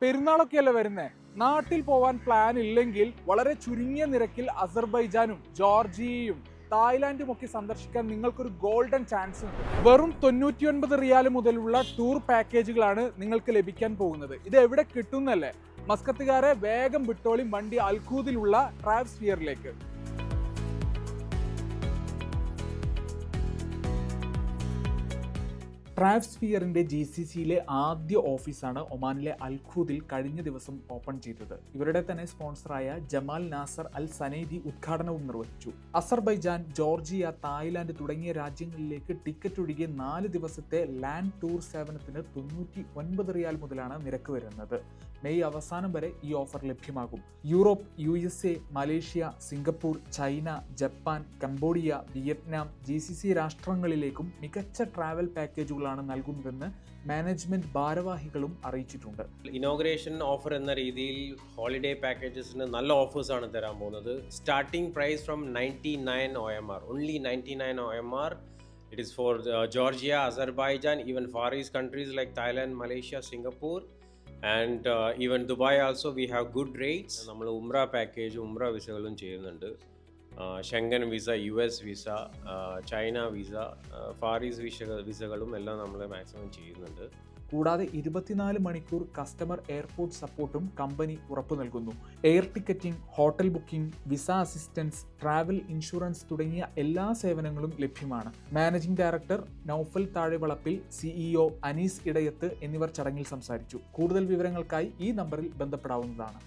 പെരുന്നാളൊക്കെയല്ലേ വരുന്നേ. നാട്ടിൽ പോവാൻ പ്ലാൻ ഇല്ലെങ്കിൽ വളരെ ചുരുങ്ങിയ നിരക്കിൽ അസർബൈജാനും ജോർജിയയും തായ്ലാന്റും ഒക്കെ സന്ദർശിക്കാൻ നിങ്ങൾക്കൊരു ഗോൾഡൻ ചാൻസ് ഉണ്ട്. വെറും 99 റിയാൽ മുതലുള്ള ടൂർ പാക്കേജുകളാണ് നിങ്ങൾക്ക് ലഭിക്കാൻ പോകുന്നത്. ഇത് എവിടെ കിട്ടുന്നല്ലേ? മസ്കത്തുകാരെ വേഗം വിട്ടോളി വണ്ടി അൽഖൂദിലുള്ള ട്രാവൽസ്ഫിയറിലേക്ക്. ട്രാവൽസ്ഫിയറിന്റെ GCCയിലെ ആദ്യ ഓഫീസാണ് ഒമാനിലെ അൽഖൂദിൽ കഴിഞ്ഞ ദിവസം ഓപ്പൺ ചെയ്തത്. ഇവരുടെ തന്നെ സ്പോൺസറായ ജമാൽ നാസർ അൽ സനൈദി ഉദ്ഘാടനവും നിർവഹിച്ചു. അസർബൈജാൻ, ജോർജിയ, തായ്ലാന്റ് തുടങ്ങിയ രാജ്യങ്ങളിലേക്ക് ടിക്കറ്റ് ഒഴികെ 4 ദിവസത്തെ ലാൻഡ് ടൂർ സേവനത്തിന് 99 റിയാൽ മുതലാണ് നിരക്ക് വരുന്നത്. മെയ് അവസാനം വരെ ഈ ഓഫർ ലഭ്യമാകും. Europe, USA, Malaysia, Singapore, China, Japan, Cambodia, Vietnam, GCC രാഷ്ട്രങ്ങളിലേക്കും മികച്ച ട്രാവൽ പാക്കേജുകളാണ് നൽകുന്നതെന്ന് മാനേജ്മെന്റ് ഭാരവാഹികളും അറിയിച്ചിട്ടുണ്ട്. ഇനോഗ്രേഷൻ ഓഫർ എന്ന രീതിയിൽ ഹോളിഡേ പാക്കേജസിന് നല്ല ഓഫേഴ്സ് ആണ് തരാൻ പോകുന്നത്. Starting price from 99 OMR, only 99 OMR. It is for Georgia, Azerbaijan, even Far East countries like Thailand, Malaysia, Singapore, and even Dubai also we have good rates. നമ്മൾ ഉംറ package, ഉംറ വിസകളും ചെയ്യുന്നുണ്ട്. Schengen visa, US visa, China visa, far east വിസകളും എല്ലാം നമ്മൾ maximum ചെയ്യുന്നുണ്ട്. കൂടാതെ 24 മണിക്കൂർ കസ്റ്റമർ എയർപോർട്ട് സപ്പോർട്ടും കമ്പനി ഉറപ്പു നൽകുന്നു. Air ticketing, hotel booking, visa assistance, travel insurance തുടങ്ങിയ എല്ലാ സേവനങ്ങളും ലഭ്യമാണ്. Managing director Naufal Thazhevalappil, CEO Anees Edayath എന്നിവർ ചടങ്ങിൽ സംസാരിച്ചു. കൂടുതൽ വിവരങ്ങൾക്കായി ഈ നമ്പറിൽ ബന്ധപ്പെടാവുന്നതാണ്.